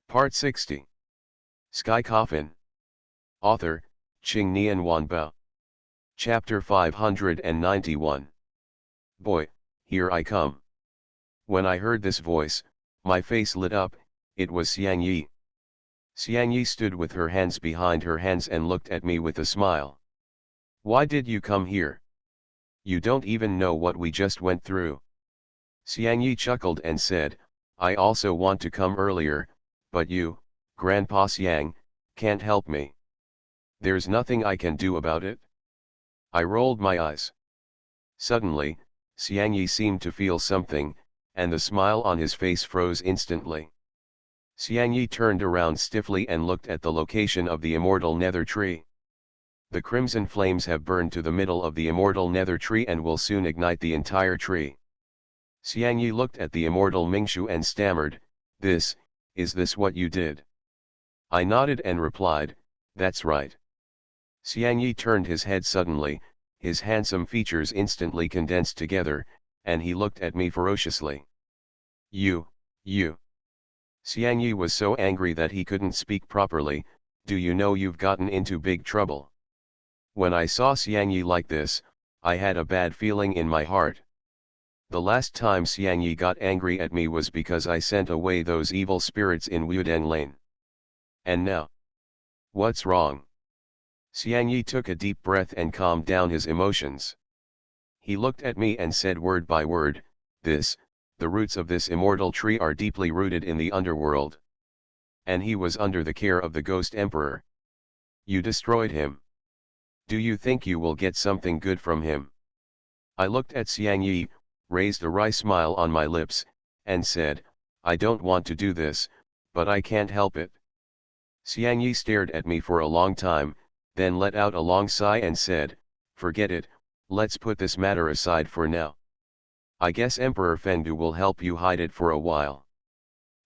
Part 60. Sky Coffin. Author, Qing Nian Wanbao. Chapter 591. Boy, here I come. When I heard this voice, my face lit up. It was Xiang Yi. Xiang Yi stood with her hands behind her hands and looked at me with a smile. Why did you come here? You don't even know what we just went through. Xiang Yi chuckled and said, I also want to come earlier, but you, Grandpa Xiang, can't help me. There's nothing I can do about it. I rolled my eyes. Suddenly, Xiang Yi seemed to feel something, and the smile on his face froze instantly. Xiang Yi turned around stiffly and looked at the location of the immortal nether tree. The crimson flames have burned to the middle of the immortal nether tree and will soon ignite the entire tree. Xiang Yi looked at the immortal Mingshu and stammered, Is this what you did? I nodded and replied, that's right. Xiang Yi turned his head suddenly, his handsome features instantly condensed together, and he looked at me ferociously. You. Xiang Yi was so angry that he couldn't speak properly. Do you know you've gotten into big trouble? When I saw Xiang Yi like this, I had a bad feeling in my heart. The last time Xiang Yi got angry at me was because I sent away those evil spirits in Wudeng Lane. And now? What's wrong? Xiang Yi took a deep breath and calmed down his emotions. He looked at me and said word by word, the roots of this immortal tree are deeply rooted in the underworld. And he was under the care of the Ghost Emperor. You destroyed him. Do you think you will get something good from him? I looked at Xiang Yi, raised a wry smile on my lips, and said, I don't want to do this, but I can't help it. Xiang Yi stared at me for a long time, then let out a long sigh and said, forget it, let's put this matter aside for now. I guess Emperor Fengdu will help you hide it for a while.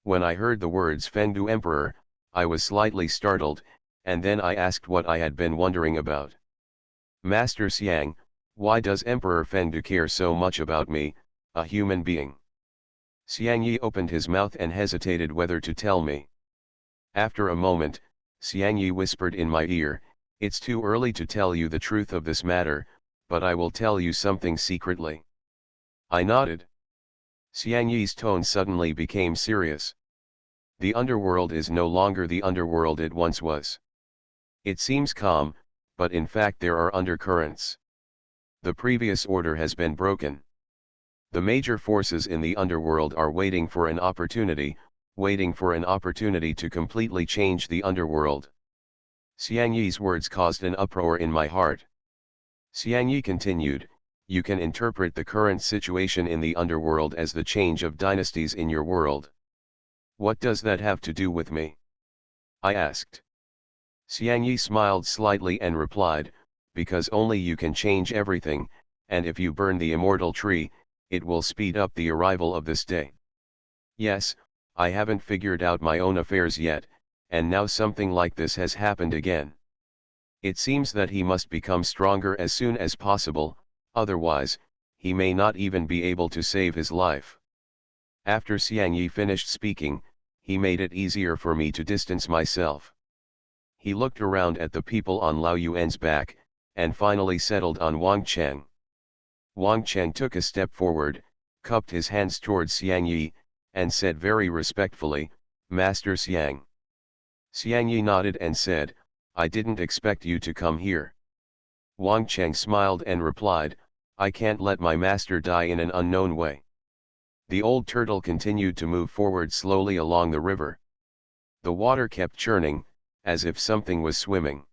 When I heard the words Fengdu Emperor, I was slightly startled, and then I asked what I had been wondering about. Master Xiang, why does Emperor Fengdu care so much about me, a human being? Xiang Yi opened his mouth and hesitated whether to tell me. After a moment, Xiang Yi whispered in my ear, it's too early to tell you the truth of this matter, but I will tell you something secretly. I nodded. Xiang Yi's tone suddenly became serious. The underworld is no longer the underworld it once was. It seems calm, but in fact there are undercurrents. The previous order has been broken. The major forces in the underworld are waiting for an opportunity to completely change the underworld. Xiang Yi's words caused an uproar in my heart. Xiang Yi continued, you can interpret the current situation in the underworld as the change of dynasties in your world. What does that have to do with me? I asked. Xiang Yi smiled slightly and replied, because only you can change everything, and if you burn the immortal tree, it will speed up the arrival of this day. Yes, I haven't figured out my own affairs yet, and now something like this has happened again. It seems that he must become stronger as soon as possible, otherwise, he may not even be able to save his life. After Xiang Yi finished speaking, he made it easier for me to distance myself. He looked around at the people on Lao Yuan's back, and finally settled on Wang Cheng. Wang Cheng took a step forward, cupped his hands towards Xiang Yi, and said very respectfully, Master Xiang. Xiang Yi nodded and said, I didn't expect you to come here. Wang Cheng smiled and replied, I can't let my master die in an unknown way. The old turtle continued to move forward slowly along the river. The water kept churning, as if something was swimming.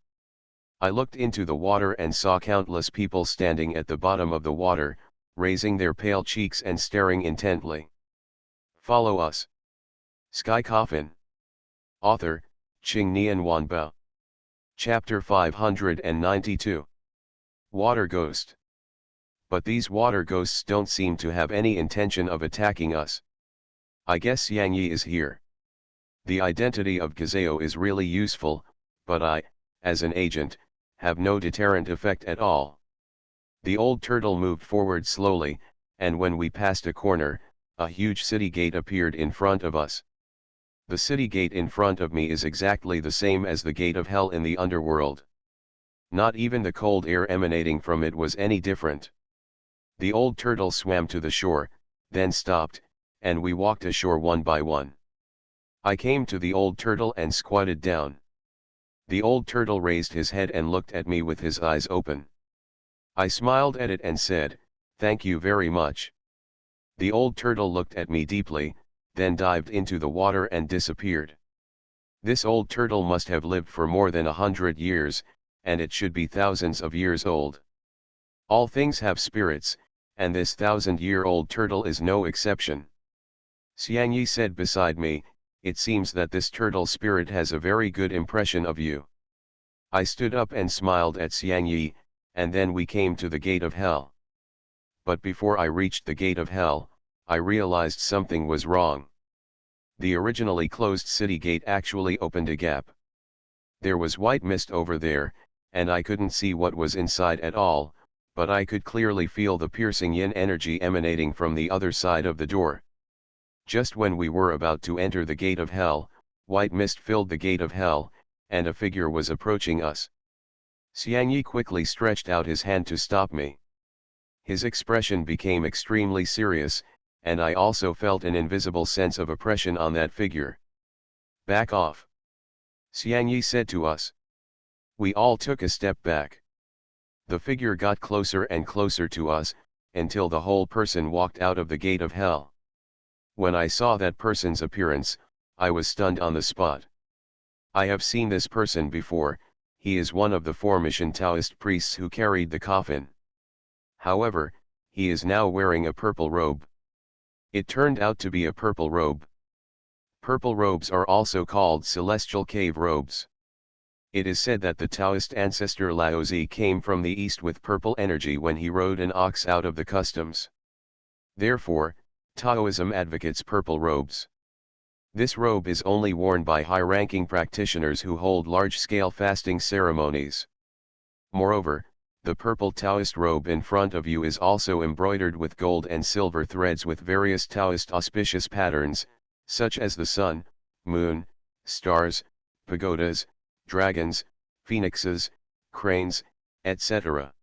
I looked into the water and saw countless people standing at the bottom of the water, raising their pale cheeks and staring intently. Follow us. Sky Coffin. Author, Qing Nian Wanbao. Chapter 592. Water Ghost. But these water ghosts don't seem to have any intention of attacking us. I guess Xiang Yi is here. The identity of Gazeo is really useful, but I, as an agent, have no deterrent effect at all. The old turtle moved forward slowly, and when we passed a corner, a huge city gate appeared in front of us. The city gate in front of me is exactly the same as the gate of hell in the underworld. Not even the cold air emanating from it was any different. The old turtle swam to the shore, then stopped, and we walked ashore one by one. I came to the old turtle and squatted down. The old turtle raised his head and looked at me with his eyes open. I smiled at it and said, "Thank you very much." The old turtle looked at me deeply, then dived into the water and disappeared. This old turtle must have lived for more than 100 years, and it should be thousands of years old. All things have spirits, and this 1,000-year-old turtle is no exception. Xiangyi said beside me, "It seems that this turtle spirit has a very good impression of you." I stood up and smiled at Xiangyi, and then we came to the gate of hell. But before I reached the gate of hell, I realized something was wrong. The originally closed city gate actually opened a gap. There was white mist over there, and I couldn't see what was inside at all, but I could clearly feel the piercing yin energy emanating from the other side of the door. Just when we were about to enter the gate of hell, white mist filled the gate of hell, and a figure was approaching us. Xiangyi quickly stretched out his hand to stop me. His expression became extremely serious, and I also felt an invisible sense of oppression on that figure. "Back off," Xiangyi said to us. We all took a step back. The figure got closer and closer to us, until the whole person walked out of the gate of hell. When I saw that person's appearance, I was stunned on the spot. I have seen this person before. He is one of the 4 mission Taoist priests who carried the coffin. However, he is now wearing a purple robe. It turned out to be a purple robe. Purple robes are also called celestial cave robes. It is said that the Taoist ancestor Laozi came from the east with purple energy when he rode an ox out of the customs. Therefore, Taoism advocates purple robes. This robe is only worn by high-ranking practitioners who hold large-scale fasting ceremonies. Moreover, the purple Taoist robe in front of you is also embroidered with gold and silver threads with various Taoist auspicious patterns, such as the sun, moon, stars, pagodas, dragons, phoenixes, cranes, etc.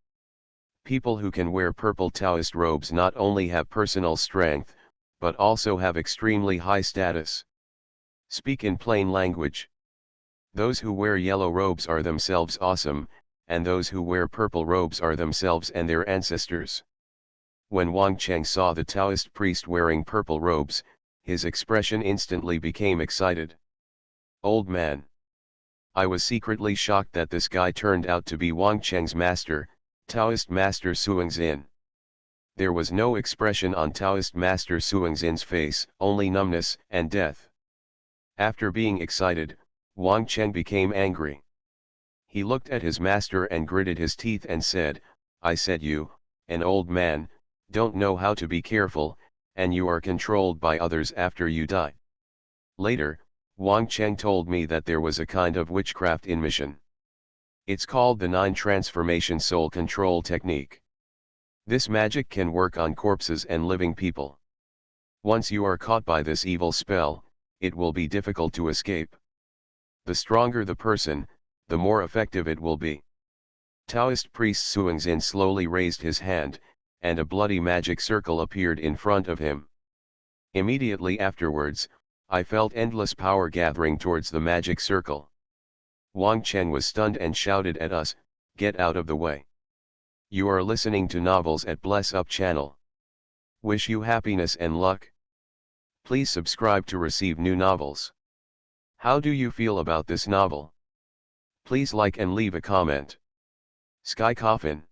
People who can wear purple Taoist robes not only have personal strength, but also have extremely high status. Speak in plain language. Those who wear yellow robes are themselves awesome, and those who wear purple robes are themselves and their ancestors. When Wang Cheng saw the Taoist priest wearing purple robes, his expression instantly became excited. "Old man." I was secretly shocked that this guy turned out to be Wang Cheng's master, Taoist Master Suingzin. There was no expression on Taoist Master Suingzin's face, only numbness and death. After being excited, Wang Cheng became angry. He looked at his master and gritted his teeth and said, "I said you, an old man, don't know how to be careful, and you are controlled by others after you die." Later, Wang Cheng told me that there was a kind of witchcraft in mission. It's called the 9 transformation soul control technique. This magic can work on corpses and living people. Once you are caught by this evil spell, it will be difficult to escape. The stronger the person, the more effective it will be. Taoist priest Suingzin slowly raised his hand, and a bloody magic circle appeared in front of him. Immediately afterwards, I felt endless power gathering towards the magic circle. Wang Cheng was stunned and shouted at us, "Get out of the way." You are listening to Novels at Bless Up channel. Wish you happiness and luck. Please subscribe to receive new novels. How do you feel about this novel? Please like and leave a comment. Sky Coffin.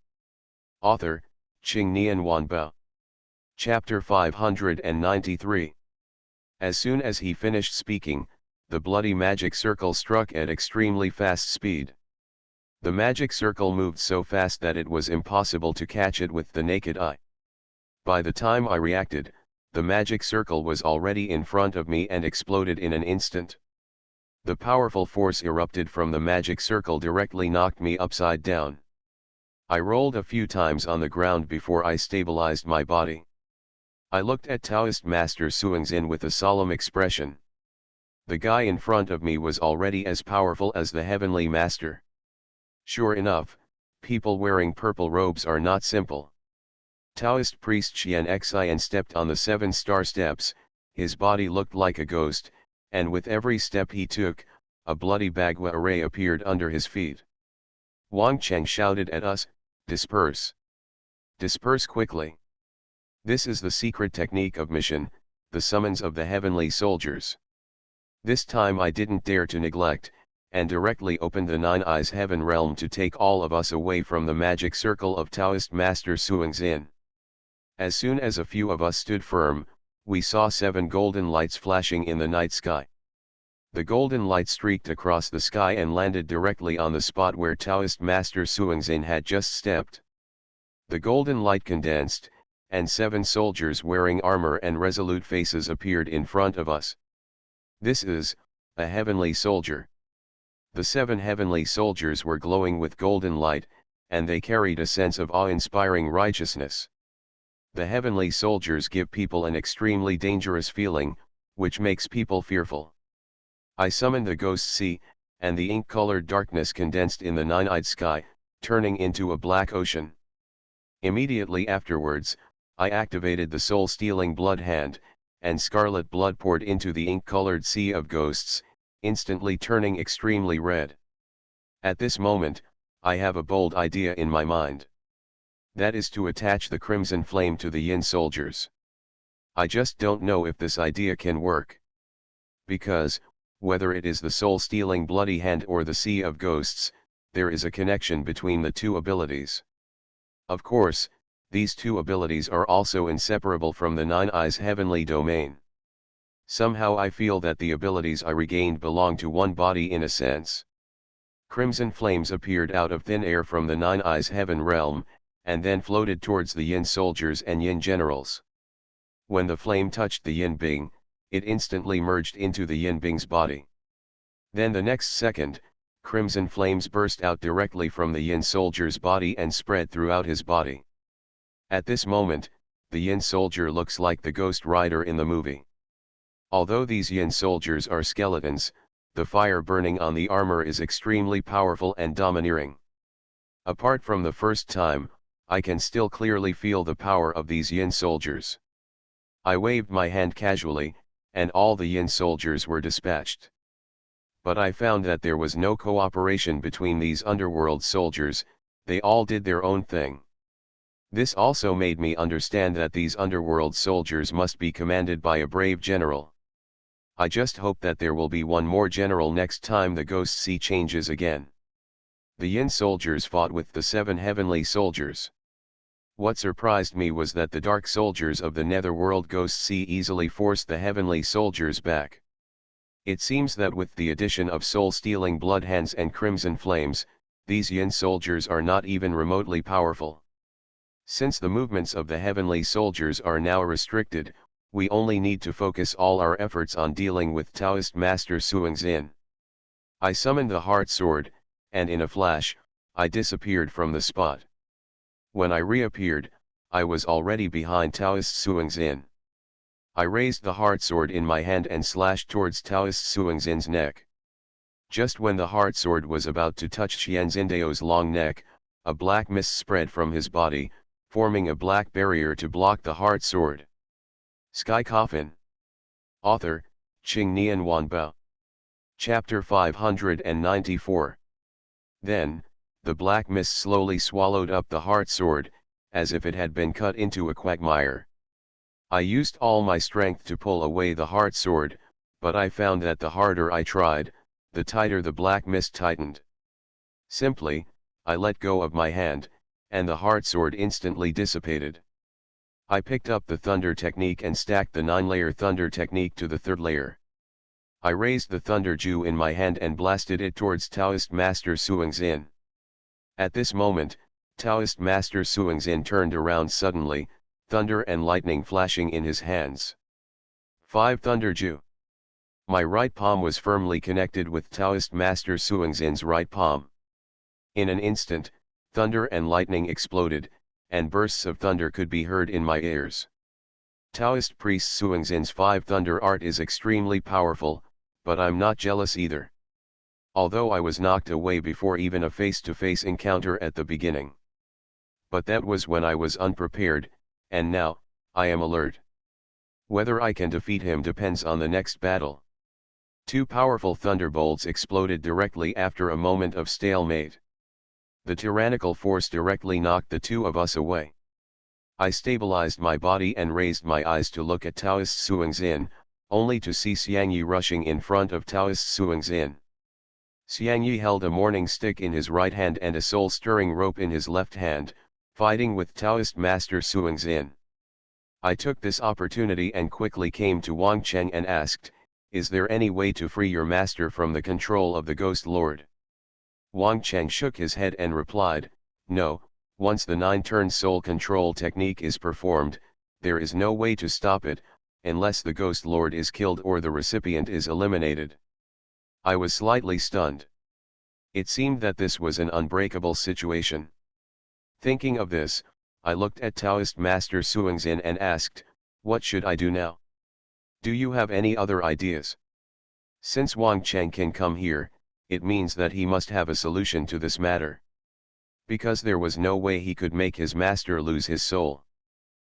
Author, Qingnian Wanbao. Chapter 593. As soon as he finished speaking, the bloody magic circle struck at extremely fast speed. The magic circle moved so fast that it was impossible to catch it with the naked eye. By the time I reacted, the magic circle was already in front of me and exploded in an instant. The powerful force erupted from the magic circle directly knocked me upside down. I rolled a few times on the ground before I stabilized my body. I looked at Taoist Master Suingzin with a solemn expression. The guy in front of me was already as powerful as the Heavenly Master. Sure enough, people wearing purple robes are not simple. Taoist priest Xian Xian stepped on the 7-star steps, his body looked like a ghost, and with every step he took, a bloody Bagua array appeared under his feet. Wang Cheng shouted at us, "Disperse! Disperse quickly! This is the secret technique of mission, the summons of the heavenly soldiers." This time I didn't dare to neglect, and directly opened the Nine Eyes Heaven realm to take all of us away from the magic circle of Taoist Master Suingzin. As soon as a few of us stood firm, we saw 7 golden lights flashing in the night sky. The golden light streaked across the sky and landed directly on the spot where Taoist Master Suingzin had just stepped. The golden light condensed, and 7 soldiers wearing armor and resolute faces appeared in front of us. This is a heavenly soldier. The 7 heavenly soldiers were glowing with golden light, and they carried a sense of awe-inspiring righteousness. The heavenly soldiers give people an extremely dangerous feeling, which makes people fearful. I summoned the ghost sea, and the ink-colored darkness condensed in the nine-eyed sky, turning into a black ocean. Immediately afterwards, I activated the soul-stealing blood hand, and scarlet blood poured into the ink-colored sea of ghosts, instantly turning extremely red. At this moment, I have a bold idea in my mind. That is to attach the crimson flame to the yin soldiers. I just don't know if this idea can work. Because, whether it is the soul-stealing bloody hand or the sea of ghosts, there is a connection between the two abilities. Of course, these two abilities are also inseparable from the Nine Eyes heavenly domain. Somehow I feel that the abilities I regained belong to one body in a sense. Crimson flames appeared out of thin air from the Nine Eyes heaven realm, and then floated towards the yin soldiers and yin generals. When the flame touched the yin being, it instantly merged into the yin being's body. Then the next second, crimson flames burst out directly from the yin soldier's body and spread throughout his body. At this moment, the yin soldier looks like the Ghost Rider in the movie. Although these yin soldiers are skeletons, the fire burning on the armor is extremely powerful and domineering. Apart from the first time, I can still clearly feel the power of these yin soldiers. I waved my hand casually, and all the yin soldiers were dispatched. But I found that there was no cooperation between these underworld soldiers, they all did their own thing. This also made me understand that these underworld soldiers must be commanded by a brave general. I just hope that there will be one more general next time the Ghost Sea changes again. The yin soldiers fought with the 7 heavenly soldiers. What surprised me was that the dark soldiers of the netherworld Ghost Sea easily forced the heavenly soldiers back. It seems that with the addition of soul-stealing blood hands and crimson flames, these yin soldiers are not even remotely powerful. Since the movements of the heavenly soldiers are now restricted, we only need to focus all our efforts on dealing with Taoist Master Suingzin. I summoned the heart sword, and in a flash, I disappeared from the spot. When I reappeared, I was already behind Taoist Suingzin. I raised the heart sword in my hand and slashed towards Taoist Suingzin's neck. Just when the heart sword was about to touch Xianzindao's long neck, a black mist spread from his body, forming a black barrier to block the heart sword. Sky Coffin. Author, Qing Nian Wanbao. Chapter 594. Then, the black mist slowly swallowed up the heart sword, as if it had been cut into a quagmire. I used all my strength to pull away the heart sword, but I found that the harder I tried, the tighter the black mist tightened. Simply, I let go of my hand, and the heart sword instantly dissipated. I picked up the thunder technique and stacked the 9-layer thunder technique to the 3rd layer. I raised the thunder ju in my hand and blasted it towards Taoist Master Suingzin. At this moment, Taoist Master Suingzin turned around suddenly, thunder and lightning flashing in his hands. 5 Thunder Ju. My right palm was firmly connected with Taoist Master Suingzin's right palm. In an instant, thunder and lightning exploded, and bursts of thunder could be heard in my ears. Taoist priest Suingzin's 5 thunder art is extremely powerful, But I'm not jealous either. Although I was knocked away before even a face-to-face encounter at the beginning. But that was when I was unprepared, and now, I am alert. Whether I can defeat him depends on the next battle. Two powerful thunderbolts exploded directly after a moment of stalemate. The tyrannical force directly knocked the two of us away. I stabilized my body and raised my eyes to look at Taoist Suingzin, only to see Xiangyi rushing in front of Taoist Suingzin. Xiangyi held a morning stick in his right hand and a soul-stirring rope in his left hand, fighting with Taoist Master Suingzin. I took this opportunity and quickly came to Wang Cheng and asked, "Is there any way to free your master from the control of the Ghost Lord?" Wang Cheng shook his head and replied, "No, once the 9-turn soul control technique is performed, there is no way to stop it, unless the Ghost Lord is killed or the recipient is eliminated." I was slightly stunned. It seemed that this was an unbreakable situation. Thinking of this, I looked at Taoist Master Suingzin and asked, "What should I do now? Do you have any other ideas?" Since Wang Cheng can come here, it means that he must have a solution to this matter. Because there was no way he could make his master lose his soul.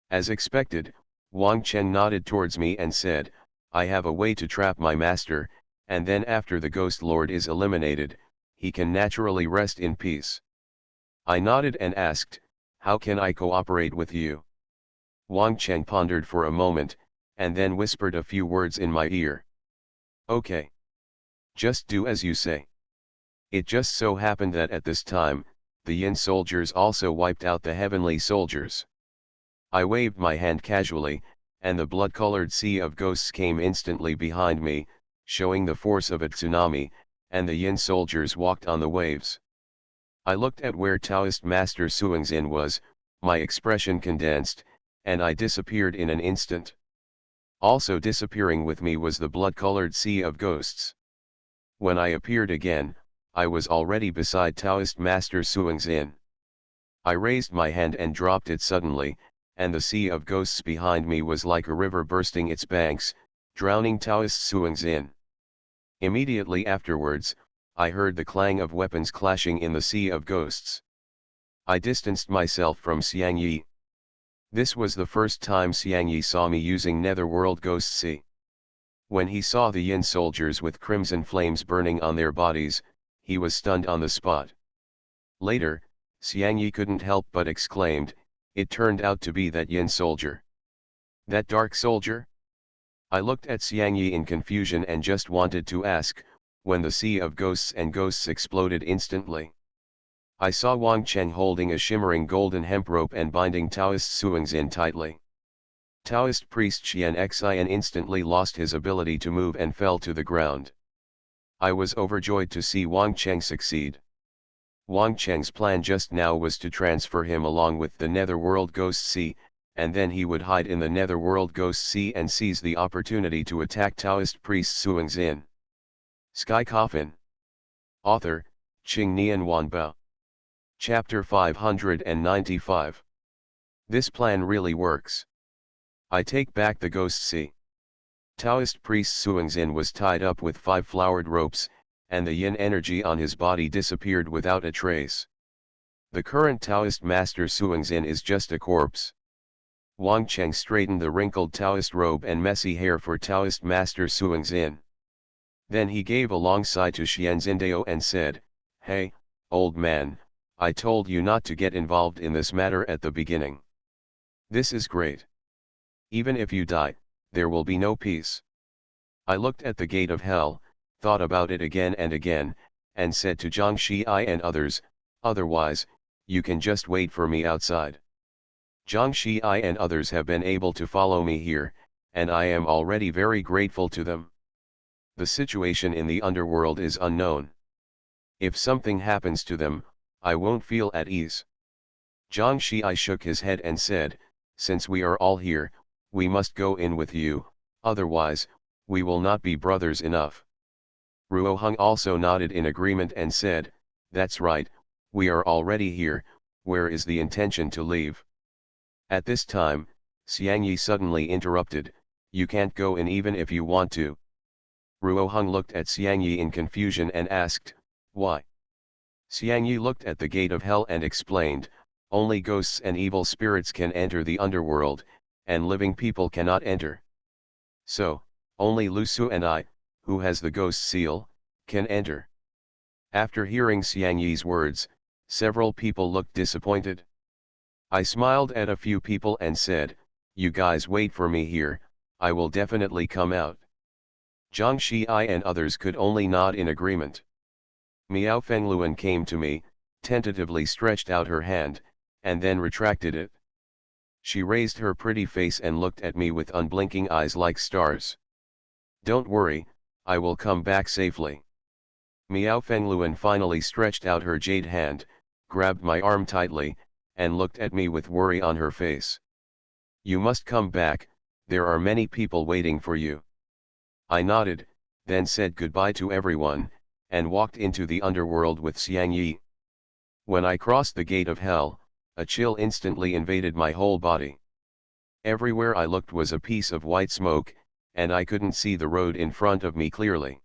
As expected, Wang Cheng nodded towards me and said, "I have a way to trap my master, and then after the Ghost Lord is eliminated, he can naturally rest in peace." I nodded and asked, "How can I cooperate with you?" Wang Cheng pondered for a moment, and then whispered a few words in my ear. "Okay. Just do as you say." It just so happened that at this time, the Yin soldiers also wiped out the heavenly soldiers. I waved my hand casually, and the blood-colored sea of ghosts came instantly behind me, showing the force of a tsunami, and the Yin soldiers walked on the waves. I looked at where Taoist Master Suingzin was, my expression condensed, and I disappeared in an instant. Also disappearing with me was the blood-colored sea of ghosts. When I appeared again, I was already beside Taoist Master Suingzin. I raised my hand and dropped it suddenly, and the sea of ghosts behind me was like a river bursting its banks, drowning Taoist Suingzin. Immediately afterwards, I heard the clang of weapons clashing in the sea of ghosts. I distanced myself from Xiangyi. This was the first time Xiangyi saw me using Netherworld Ghost Sea. When he saw the Yin soldiers with crimson flames burning on their bodies, he was stunned on the spot. Later, Xiangyi couldn't help but exclaimed, "It turned out to be that Yin soldier. That dark soldier?" I looked at Xiangyi in confusion and just wanted to ask, when the sea of ghosts and ghosts exploded instantly. I saw Wang Cheng holding a shimmering golden hemp rope and binding Taoist Suingzin tightly. Taoist priest Xian Xin instantly lost his ability to move and fell to the ground. I was overjoyed to see Wang Cheng succeed. Wang Cheng's plan just now was to transfer him along with the Netherworld Ghost Sea, and then he would hide in the Netherworld Ghost Sea and seize the opportunity to attack Taoist priest Suingzin. Sky Coffin. Author, Qing Nian Wanbao. Chapter 595. This plan really works. I take back the Ghost Sea. Taoist priest Suingzin was tied up with 5 flowered ropes, and the yin energy on his body disappeared without a trace. The current Taoist master Suingzin is just a corpse. Wang Cheng straightened the wrinkled Taoist robe and messy hair for Taoist master Suingzin. Then he gave a long sigh to Xianzindao and said, "Hey, old man, I told you not to get involved in this matter at the beginning. This is great. Even if you die, there will be no peace." I looked at the gate of hell, thought about it again and again, and said to Zhang Xiai and others, "Otherwise, you can just wait for me outside." Zhang Xiai and others have been able to follow me here, and I am already very grateful to them. The situation in the underworld is unknown. If something happens to them, I won't feel at ease. Zhang Xiai shook his head and said, "Since we are all here, we must go in with you, otherwise, we will not be brothers enough." Ruo Hung also nodded in agreement and said, "That's right, we are already here, where is the intention to leave?" At this time, Xiangyi suddenly interrupted, "You can't go in even if you want to." Ruoheng looked at Xiangyi in confusion and asked, "Why?" Xiangyi looked at the gate of hell and explained, "Only ghosts and evil spirits can enter the underworld, and living people cannot enter. So, only Lu Su and I, who has the ghost seal, can enter." After hearing Xiangyi's words, several people looked disappointed. I smiled at a few people and said, "You guys wait for me here, I will definitely come out." Zhang Xiai and others could only nod in agreement. Miao Fengluan came to me, tentatively stretched out her hand, and then retracted it. She raised her pretty face and looked at me with unblinking eyes like stars. "Don't worry, I will come back safely." Miao Fengluan finally stretched out her jade hand, grabbed my arm tightly, and looked at me with worry on her face. "You must come back, there are many people waiting for you." I nodded, then said goodbye to everyone, and walked into the underworld with Xiangyi. When I crossed the gate of hell, a chill instantly invaded my whole body. Everywhere I looked was a piece of white smoke, and I couldn't see the road in front of me clearly.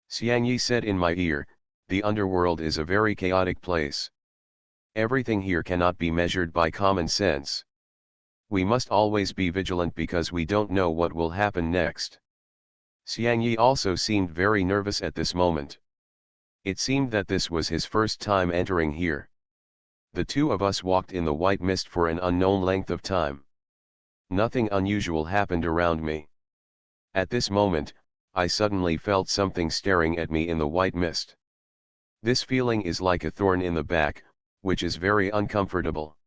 Xiangyi said in my ear, "The underworld is a very chaotic place. Everything here cannot be measured by common sense. We must always be vigilant because we don't know what will happen next." Xiangyi also seemed very nervous at this moment. It seemed that this was his first time entering here. The two of us walked in the white mist for an unknown length of time. Nothing unusual happened around me. At this moment, I suddenly felt something staring at me in the white mist. This feeling is like a thorn in the back, which is very uncomfortable.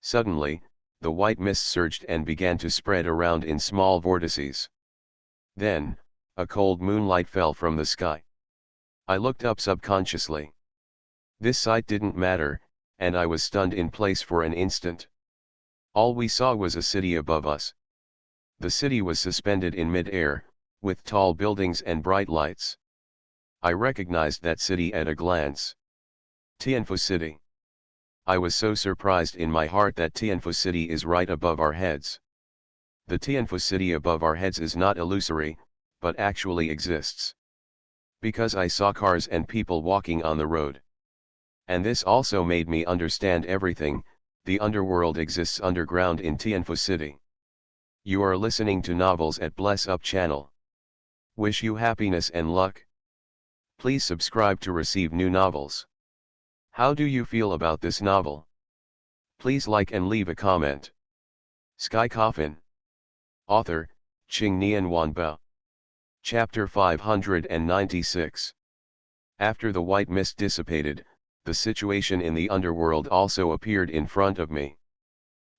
Suddenly, the white mist surged and began to spread around in small vortices. Then, a cold moonlight fell from the sky. I looked up subconsciously. This sight didn't matter, and I was stunned in place for an instant. All we saw was a city above us. The city was suspended in mid-air, with tall buildings and bright lights. I recognized that city at a glance. Tianfu City. I was so surprised in my heart that Tianfu City is right above our heads. The Tianfu City above our heads is not illusory, but actually exists. Because I saw cars and people walking on the road. And this also made me understand everything. The underworld exists underground in Tianfu City. You are listening to Novels at Bless Up channel. Wish you happiness and luck. Please subscribe to receive new novels. How do you feel about this novel? Please like and leave a comment. Sky Coffin. Author, Qingnian Wanbao. Chapter 596. After the white mist dissipated, the situation in the underworld also appeared in front of me.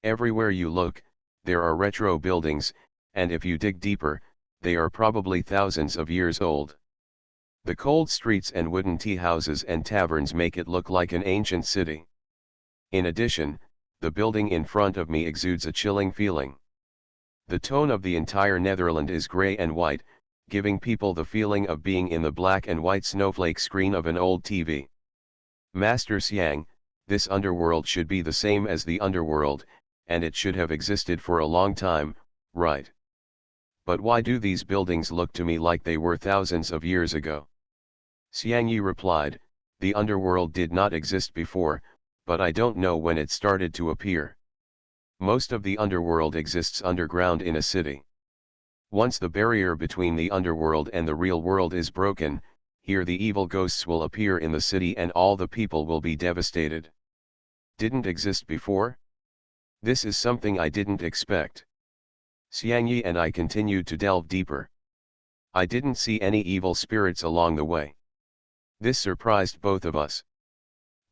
Everywhere you look, there are retro buildings, and if you dig deeper, they are probably thousands of years old. The cold streets and wooden tea houses and taverns make it look like an ancient city. In addition, the building in front of me exudes a chilling feeling. The tone of the entire Netherland is grey and white, giving people the feeling of being in the black and white snowflake screen of an old TV. Master Xiang, this underworld should be the same as the underworld, and it should have existed for a long time, right? But why do these buildings look to me like they were thousands of years ago? Xiangyi replied, "The underworld did not exist before, but I don't know when it started to appear. Most of the underworld exists underground in a city. Once the barrier between the underworld and the real world is broken, here the evil ghosts will appear in the city and all the people will be devastated. Didn't exist before? This is something I didn't expect." Xiangyi and I continued to delve deeper. I didn't see any evil spirits along the way. This surprised both of us.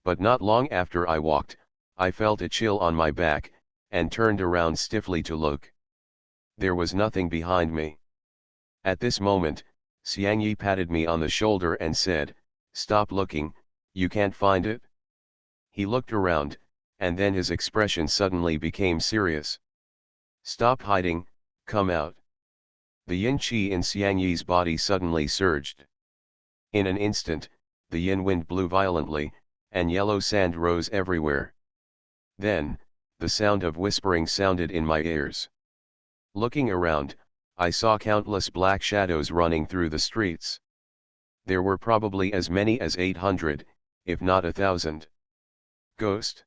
But not long after I walked, I felt a chill on my back, and turned around stiffly to look. There was nothing behind me. At this moment, Xiangyi patted me on the shoulder and said, "Stop looking, you can't find it?" He looked around, and then his expression suddenly became serious. "Stop hiding, come out." The yin qi in Xiangyi's body suddenly surged. In an instant, the yin wind blew violently, and yellow sand rose everywhere. Then, the sound of whispering sounded in my ears. Looking around, I saw countless black shadows running through the streets. There were probably as many as 800, if not 1,000. Ghost?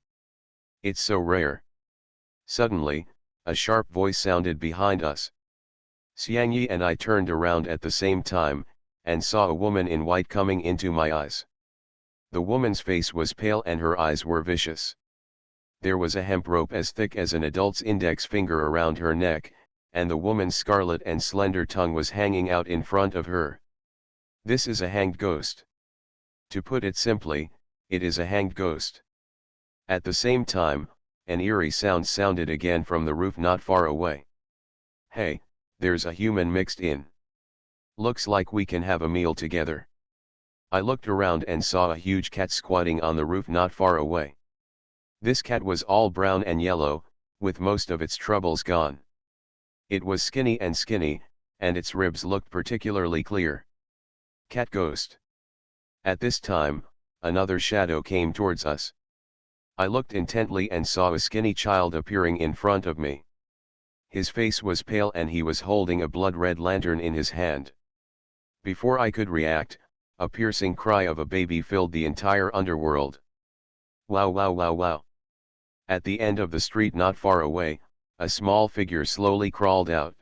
It's so rare. Suddenly, a sharp voice sounded behind us. Xiangyi and I turned around at the same time, and saw a woman in white coming into my eyes. The woman's face was pale and her eyes were vicious. There was a hemp rope as thick as an adult's index finger around her neck, and the woman's scarlet and slender tongue was hanging out in front of her. This is a hanged ghost. To put it simply, it is a hanged ghost. At the same time, an eerie sound sounded again from the roof not far away. Hey, there's a human mixed in. Looks like we can have a meal together. I looked around and saw a huge cat squatting on the roof not far away. This cat was all brown and yellow, with most of its troubles gone. It was skinny, and its ribs looked particularly clear. Cat ghost. At this time, another shadow came towards us. I looked intently and saw a skinny child appearing in front of me. His face was pale and he was holding a blood-red lantern in his hand. Before I could react, a piercing cry of a baby filled the entire underworld. Wow, wow, wow, wow. At the end of the street not far away, a small figure slowly crawled out.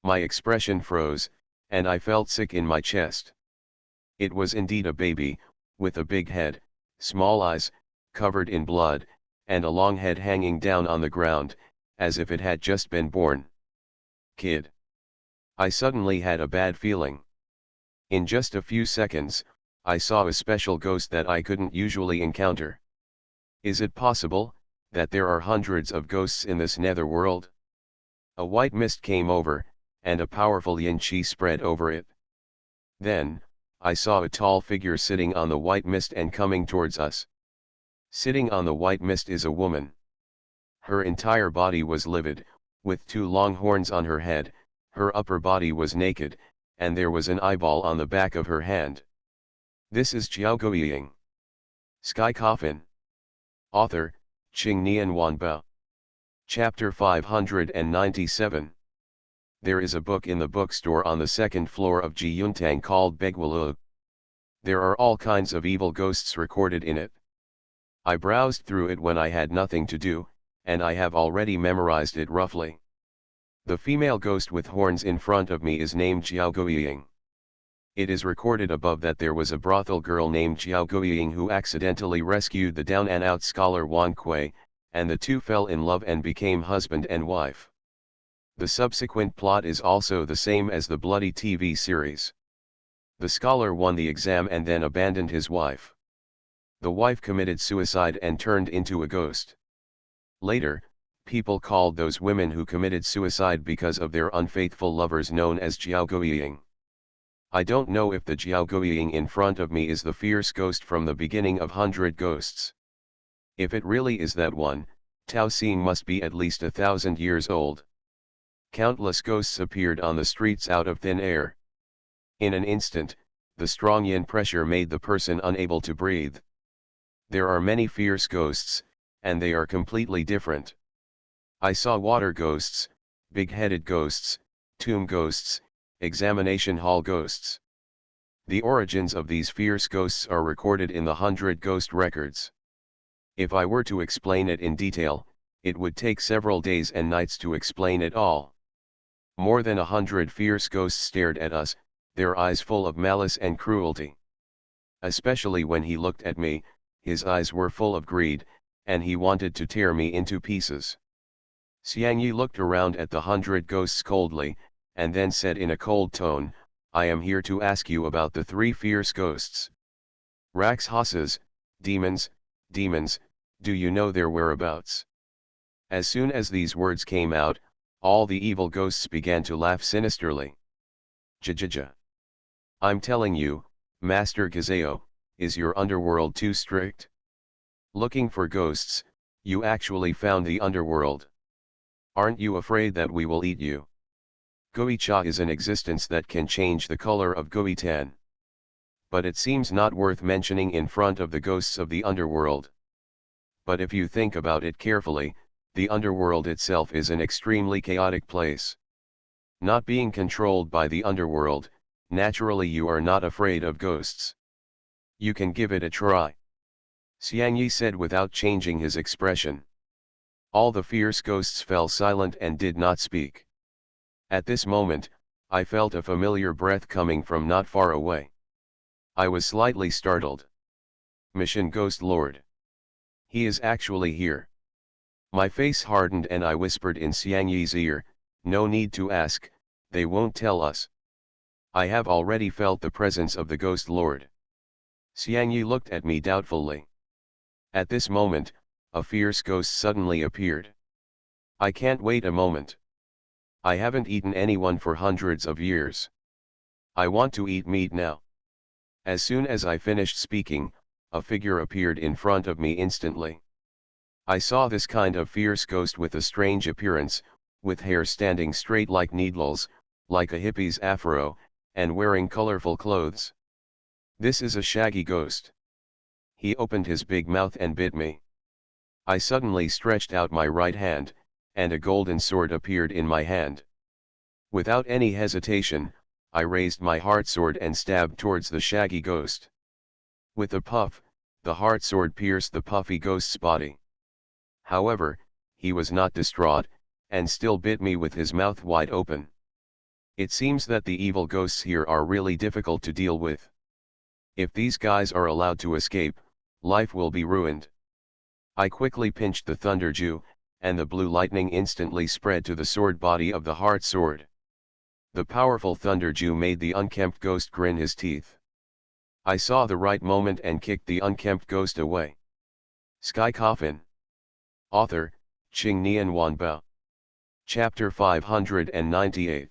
My expression froze, and I felt sick in my chest. It was indeed a baby, with a big head, small eyes, covered in blood, and a long head hanging down on the ground, as if it had just been born. Kid. I suddenly had a bad feeling. In just a few seconds, I saw a special ghost that I couldn't usually encounter. Is it possible that there are hundreds of ghosts in this netherworld? A white mist came over, and a powerful yin qi spread over it. Then, I saw a tall figure sitting on the white mist and coming towards us. Sitting on the white mist is a woman. Her entire body was livid, with two long horns on her head, her upper body was naked, and there was an eyeball on the back of her hand. This is Jiaoguiying. Sky Coffin. Author, Qingnian Wanbao. Chapter 597. There is a book in the bookstore on the second floor of Jiyuntang called Begwalug. There are all kinds of evil ghosts recorded in it. I browsed through it when I had nothing to do, and I have already memorized it roughly. The female ghost with horns in front of me is named Jiaoguiying. It is recorded above that there was a brothel girl named Jiaoguiying who accidentally rescued the down and out scholar Wang Kui, and the two fell in love and became husband and wife. The subsequent plot is also the same as the bloody TV series. The scholar won the exam and then abandoned his wife. The wife committed suicide and turned into a ghost. Later, people called those women who committed suicide because of their unfaithful lovers known as Jiaoguiying. I don't know if the Jiaoguiying in front of me is the fierce ghost from the beginning of 100 Ghosts. If it really is that one, Tao Xing must be at least 1,000 years old. Countless ghosts appeared on the streets out of thin air. In an instant, the strong yin pressure made the person unable to breathe. There are many fierce ghosts, and they are completely different. I saw water ghosts, big-headed ghosts, tomb ghosts, examination hall ghosts. The origins of these fierce ghosts are recorded in the 100 Ghost records. If I were to explain it in detail, it would take several days and nights to explain it all. More than 100 fierce ghosts stared at us, their eyes full of malice and cruelty. Especially when he looked at me, his eyes were full of greed, and he wanted to tear me into pieces. Xiangyi looked around at the 100 ghosts coldly, and then said in a cold tone, "I am here to ask you about the 3 fierce ghosts. Rakshasas, demons, do you know their whereabouts?" As soon as these words came out, all the evil ghosts began to laugh sinisterly. Jajaja. I'm telling you, Master Gazeo, is your underworld too strict? Looking for ghosts, you actually found the underworld. Aren't you afraid that we will eat you? Goicha is an existence that can change the color of Goitan. But it seems not worth mentioning in front of the ghosts of the underworld. But if you think about it carefully, the underworld itself is an extremely chaotic place. Not being controlled by the underworld, naturally you are not afraid of ghosts. You can give it a try. Xiangyi said without changing his expression. All the fierce ghosts fell silent and did not speak. At this moment, I felt a familiar breath coming from not far away. I was slightly startled. Mission Ghost Lord. He is actually here. My face hardened and I whispered in Xiangyi's ear, no need to ask, they won't tell us. I have already felt the presence of the Ghost Lord. Xiangyi looked at me doubtfully. At this moment, a fierce ghost suddenly appeared. I can't wait a moment. I haven't eaten anyone for hundreds of years. I want to eat meat now. As soon as I finished speaking, a figure appeared in front of me instantly. I saw this kind of fierce ghost with a strange appearance, with hair standing straight like needles, like a hippie's afro, and wearing colorful clothes. This is a shaggy ghost. He opened his big mouth and bit me. I suddenly stretched out my right hand, and a golden sword appeared in my hand. Without any hesitation, I raised my heart sword and stabbed towards the shaggy ghost. With a puff, the heart sword pierced the puffy ghost's body. However, he was not distraught, and still bit me with his mouth wide open. It seems that the evil ghosts here are really difficult to deal with. If these guys are allowed to escape, life will be ruined. I quickly pinched the thunder Jew, and the blue lightning instantly spread to the sword body of the heart sword. The powerful thunder Jew made the unkempt ghost grin his teeth. I saw the right moment and kicked the unkempt ghost away. Sky Coffin. Author, Qing Nian Wanbao. Chapter 598.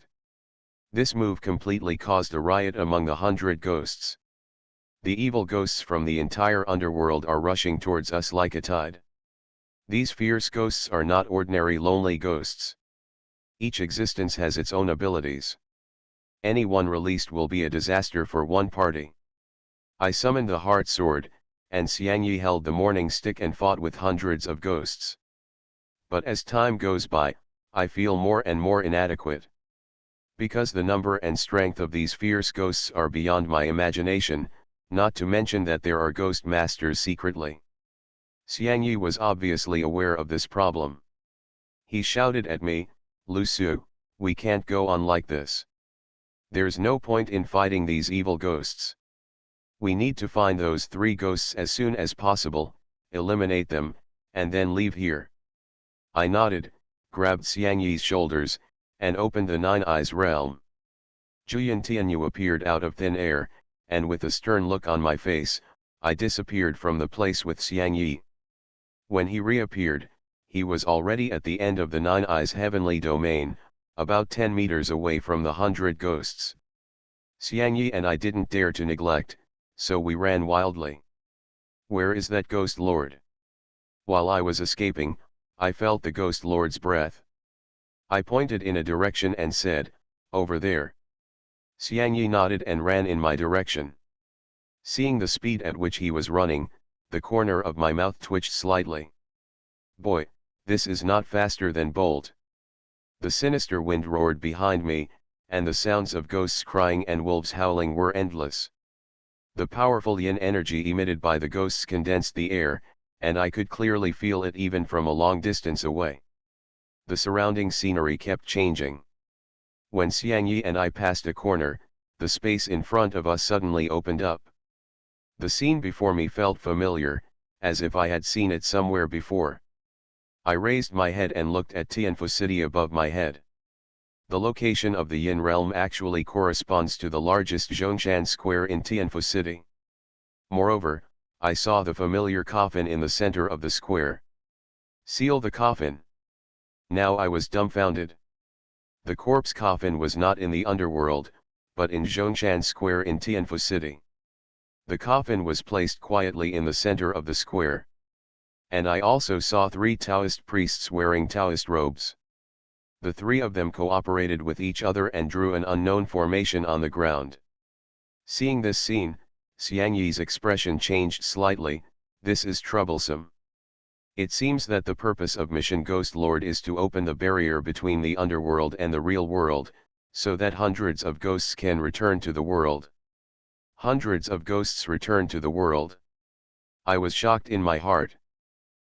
This move completely caused a riot among the 100 ghosts. The evil ghosts from the entire underworld are rushing towards us like a tide. These fierce ghosts are not ordinary lonely ghosts. Each existence has its own abilities. Any one released will be a disaster for one party. I summoned the heart sword, and Xiangyi held the morning stick and fought with hundreds of ghosts. But as time goes by, I feel more and more inadequate. Because the number and strength of these fierce ghosts are beyond my imagination, not to mention that there are ghost masters secretly. Xiangyi was obviously aware of this problem. He shouted at me, Lu Su, we can't go on like this. There's no point in fighting these evil ghosts. We need to find those 3 ghosts as soon as possible, eliminate them, and then leave here. I nodded, grabbed Xiangyi's shoulders, and opened the Nine Eyes realm. Juyan Tianyu appeared out of thin air, and with a stern look on my face, I disappeared from the place with Xiangyi. When he reappeared, he was already at the end of the Nine Eyes heavenly domain, about 10 meters away from the 100 ghosts. Xiangyi and I didn't dare to neglect, so we ran wildly. Where is that ghost lord? While I was escaping, I felt the ghost lord's breath. I pointed in a direction and said, over there. Xiangyi nodded and ran in my direction. Seeing the speed at which he was running, the corner of my mouth twitched slightly. Boy, this is not faster than Bolt. The sinister wind roared behind me, and the sounds of ghosts crying and wolves howling were endless. The powerful yin energy emitted by the ghosts condensed the air, and I could clearly feel it even from a long distance away. The surrounding scenery kept changing. When Xiangyi and I passed a corner, the space in front of us suddenly opened up. The scene before me felt familiar, as if I had seen it somewhere before. I raised my head and looked at Tianfu City above my head. The location of the Yin realm actually corresponds to the largest Zhongshan square in Tianfu City. Moreover, I saw the familiar coffin in the center of the square. Seal the coffin. Now I was dumbfounded. The corpse coffin was not in the underworld, but in Zhongshan Square in Tianfu City. The coffin was placed quietly in the center of the square. And I also saw 3 Taoist priests wearing Taoist robes. The 3 of them cooperated with each other and drew an unknown formation on the ground. Seeing this scene, Xiangyi's expression changed slightly. This is troublesome. It seems that the purpose of Mission Ghost Lord is to open the barrier between the underworld and the real world, so that hundreds of ghosts can return to the world. Hundreds of ghosts return to the world. I was shocked in my heart.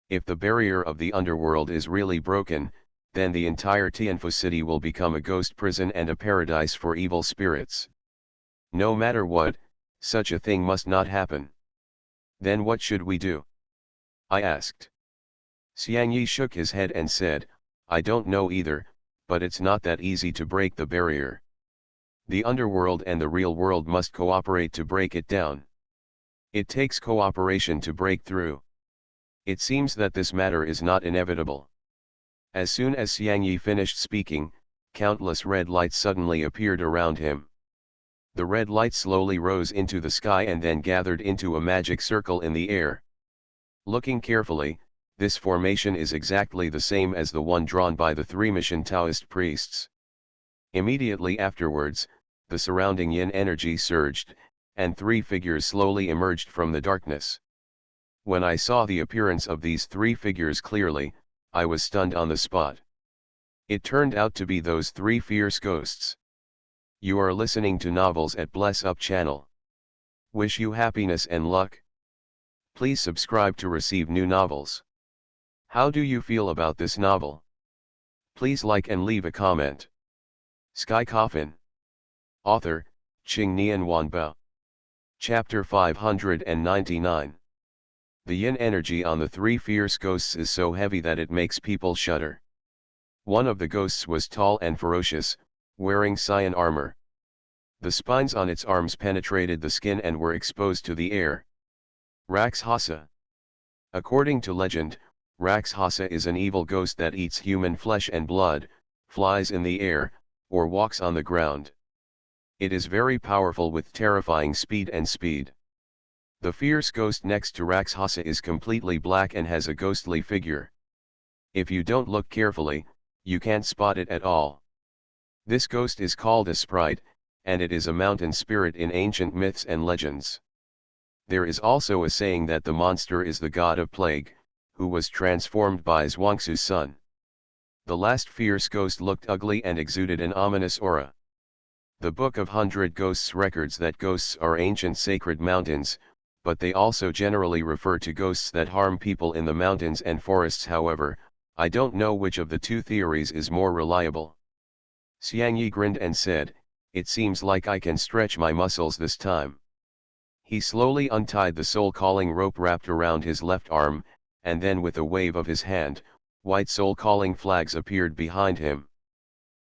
If the barrier of the underworld is really broken, then the entire Tianfu city will become a ghost prison and a paradise for evil spirits. No matter what, such a thing must not happen. Then what should we do? I asked. Xiang Yi shook his head and said, I don't know either, but it's not that easy to break the barrier. The underworld and the real world must cooperate to break it down. It takes cooperation to break through. It seems that this matter is not inevitable. As soon as Xiang Yi finished speaking, countless red lights suddenly appeared around him. The red lights slowly rose into the sky and then gathered into a magic circle in the air. Looking carefully, this formation is exactly the same as the one drawn by the three Mission Taoist priests. Immediately afterwards, the surrounding yin energy surged, and three figures slowly emerged from the darkness. When I saw the appearance of these three figures clearly, I was stunned on the spot. It turned out to be those three fierce ghosts. You are listening to Novels at Bless Up channel. Wish you happiness and luck. Please subscribe to receive new novels. How do you feel about this novel? Please like and leave a comment. Sky Coffin. Author, Qing Nian Wanbao. Chapter 599. The yin energy on the three fierce ghosts is so heavy that it makes people shudder. One of the ghosts was tall and ferocious, wearing cyan armor. The spines on its arms penetrated the skin and were exposed to the air. Rakshasa. According to legend, Rakshasa is an evil ghost that eats human flesh and blood, flies in the air, or walks on the ground. It is very powerful with terrifying speed. The fierce ghost next to Rakshasa is completely black and has a ghostly figure. If you don't look carefully, you can't spot it at all. This ghost is called a sprite, and it is a mountain spirit in ancient myths and legends. There is also a saying that the monster is the god of plague, who was transformed by Zhuangsu's son. The last fierce ghost looked ugly and exuded an ominous aura. The Book of 100 Ghosts records that ghosts are ancient sacred mountains, but they also generally refer to ghosts that harm people in the mountains and forests. However, I don't know which of the two theories is more reliable. Xiang Yi grinned and said, it seems like I can stretch my muscles this time. He slowly untied the soul-calling rope wrapped around his left arm, and then with a wave of his hand, white soul-calling flags appeared behind him.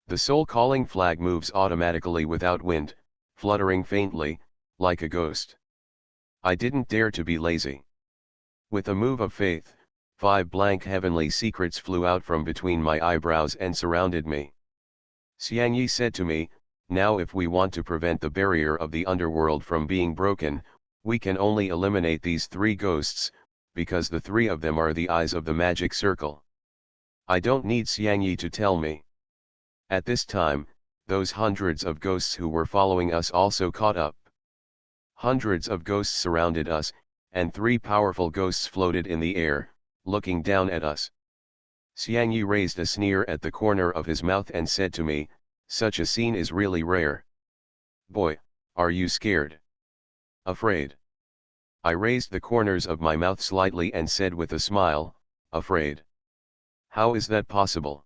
The soul-calling flag moves automatically without wind, fluttering faintly, like a ghost. I didn't dare to be lazy. With a move of faith, 5 blank heavenly secrets flew out from between my eyebrows and surrounded me. Xiang Yi said to me, now if we want to prevent the barrier of the underworld from being broken, we can only eliminate these 3 ghosts, because the 3 of them are the eyes of the magic circle. I don't need Xiang Yi to tell me. At this time, those hundreds of ghosts who were following us also caught up. Hundreds of ghosts surrounded us, and 3 powerful ghosts floated in the air, looking down at us. Xiang Yi raised a sneer at the corner of his mouth and said to me, such a scene is really rare. Boy, are you scared? Afraid? I raised the corners of my mouth slightly and said with a smile, afraid? How is that possible?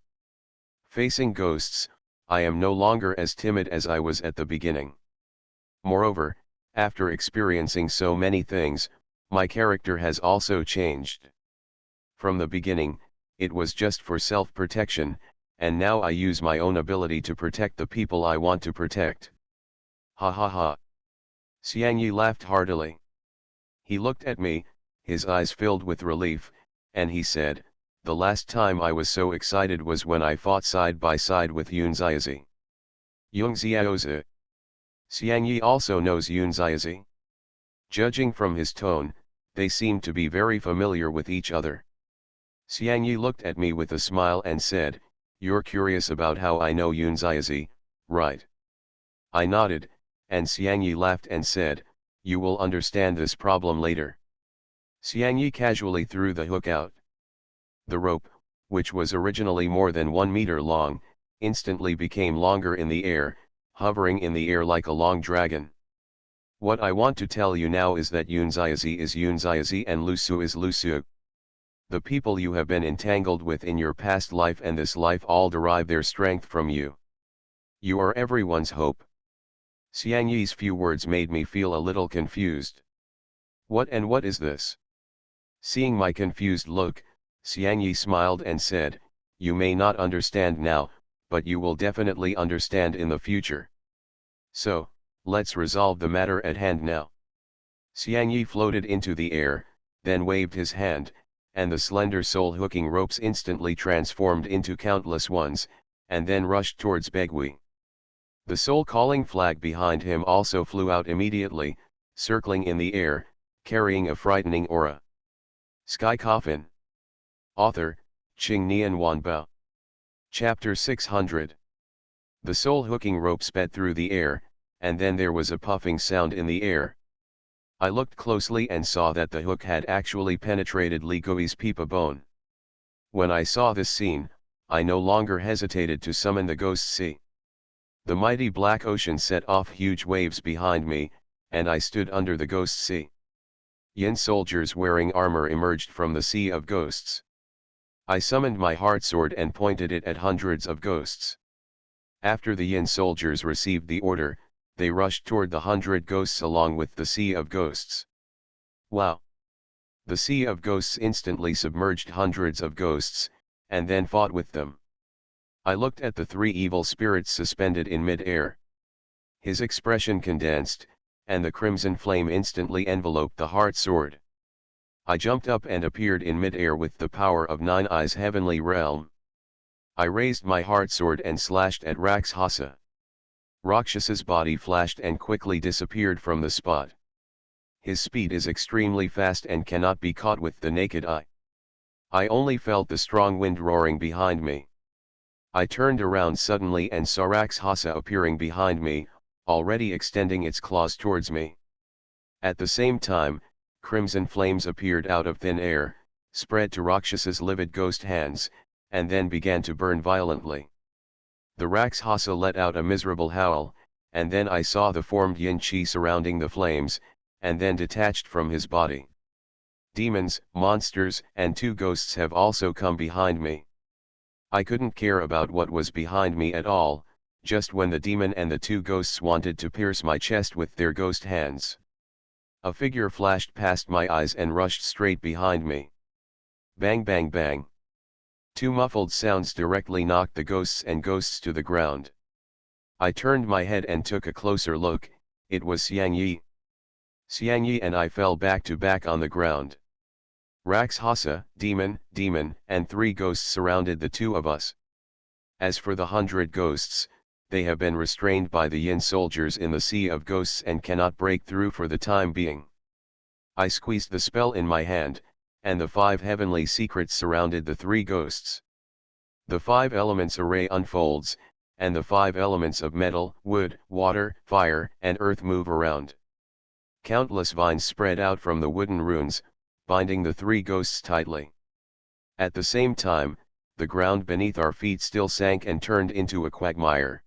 Facing ghosts, I am no longer as timid as I was at the beginning. Moreover, after experiencing so many things, my character has also changed. From the beginning, it was just for self-protection, and now I use my own ability to protect the people I want to protect. Ha ha ha. Xiang Yi laughed heartily. He looked at me, his eyes filled with relief, and he said, the last time I was so excited was when I fought side by side with Yun Xiaozi. Yung Xiaozi. Xiang Yi also knows Yun Xiaozi. Judging from his tone, they seem to be very familiar with each other. Xiang Yi looked at me with a smile and said, you're curious about how I know Yun Xiaozi, right? I nodded, and Xiang Yi laughed and said, you will understand this problem later. Xiang Yi casually threw the hook out. The rope, which was originally more than 1 meter long, instantly became longer in the air, hovering in the air like a long dragon. What I want to tell you now is that Yunxiazi is Yunxiazi and Lusu is Lusu. The people you have been entangled with in your past life and this life all derive their strength from you. You are everyone's hope. Xiang Yi's few words made me feel a little confused. What is this? Seeing my confused look, Xiang Yi smiled and said, you may not understand now, but you will definitely understand in the future. So, let's resolve the matter at hand now. Xiang Yi floated into the air, then waved his hand, and the slender soul-hooking ropes instantly transformed into countless ones, and then rushed towards Begui. The soul-calling flag behind him also flew out immediately, circling in the air, carrying a frightening aura. Sky Coffin. Author, Qing Nian Wanbao. Chapter 600. The soul-hooking rope sped through the air, and then there was a puffing sound in the air. I looked closely and saw that the hook had actually penetrated Li Gui's pipa bone. When I saw this scene, I no longer hesitated to summon the Ghost Sea. The mighty black ocean set off huge waves behind me, and I stood under the Ghost Sea. Yin soldiers wearing armor emerged from the Sea of Ghosts. I summoned my heart sword and pointed it at hundreds of ghosts. After the Yin soldiers received the order, they rushed toward the 100 ghosts along with the Sea of Ghosts. Wow! The Sea of Ghosts instantly submerged hundreds of ghosts, and then fought with them. I looked at the 3 evil spirits suspended in mid-air. His expression condensed, and the crimson flame instantly enveloped the heart sword. I jumped up and appeared in mid-air with the power of 9 Eyes Heavenly Realm. I raised my heart sword and slashed at Rakshasa. Rakshas's body flashed and quickly disappeared from the spot. His speed is extremely fast and cannot be caught with the naked eye. I only felt the strong wind roaring behind me. I turned around suddenly and saw Rakshasa appearing behind me, already extending its claws towards me. At the same time, crimson flames appeared out of thin air, spread to Rakshasa's livid ghost hands, and then began to burn violently. The Rakshasa let out a miserable howl, and then I saw the formed yin qi surrounding the flames, and then detached from his body. Demons, monsters, and 2 ghosts have also come behind me. I couldn't care about what was behind me at all, just when the demon and the 2 ghosts wanted to pierce my chest with their ghost hands. A figure flashed past my eyes and rushed straight behind me. Bang bang bang. 2 muffled sounds directly knocked the ghosts to the ground. I turned my head and took a closer look. It was Xiang Yi. Xiang Yi and I fell back to back on the ground. Rakshasa, demon, and 3 ghosts surrounded the 2 of us. As for the 100 ghosts, they have been restrained by the Yin soldiers in the Sea of Ghosts and cannot break through for the time being. I squeezed the spell in my hand, and the 5 heavenly secrets surrounded the 3 ghosts. The 5 elements array unfolds, and the 5 elements of metal, wood, water, fire, and earth move around. Countless vines spread out from the wooden runes, binding the 3 ghosts tightly. At the same time, the ground beneath our feet still sank and turned into a quagmire.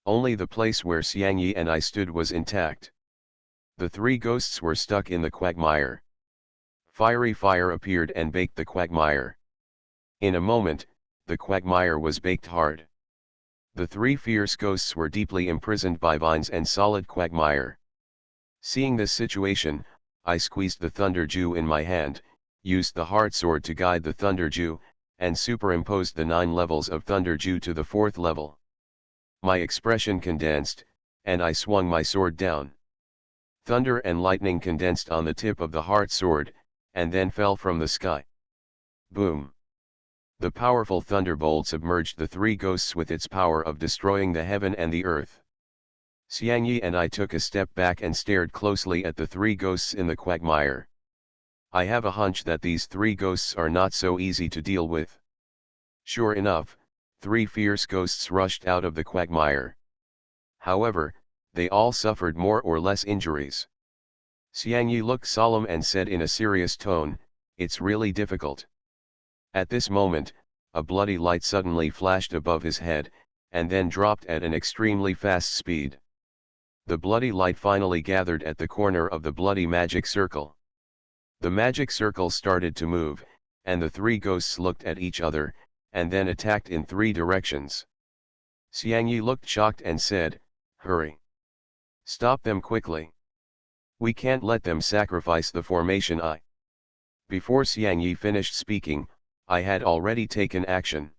Only the place where Xiang Yi and I stood was intact. The 3 ghosts were stuck in the quagmire. Fiery fire appeared and baked the quagmire. In a moment, the quagmire was baked hard. The 3 fierce ghosts were deeply imprisoned by vines and solid quagmire. Seeing this situation, I squeezed the Thunder Dew in my hand, used the heart sword to guide the Thunder Dew, and superimposed the 9 levels of Thunder Dew to the 4th level. My expression condensed, and I swung my sword down. Thunder and lightning condensed on the tip of the heart sword, and then fell from the sky. Boom! The powerful thunderbolt submerged the 3 ghosts with its power of destroying the heaven and the earth. Xiang Yi and I took a step back and stared closely at the 3 ghosts in the quagmire. I have a hunch that these 3 ghosts are not so easy to deal with. Sure enough, 3 fierce ghosts rushed out of the quagmire. However, they all suffered more or less injuries. Xiang Yi looked solemn and said in a serious tone, "It's really difficult." At this moment, a bloody light suddenly flashed above his head, and then dropped at an extremely fast speed. The bloody light finally gathered at the corner of the bloody magic circle. The magic circle started to move, and the three ghosts looked at each other, and then attacked in three directions. Xiangyi looked shocked and said, "Hurry! Stop them quickly! We can't let them sacrifice the formation I." Before Xiangyi finished speaking, I had already taken action.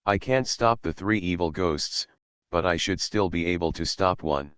I can't stop the three evil ghosts, but I should still be able to stop one.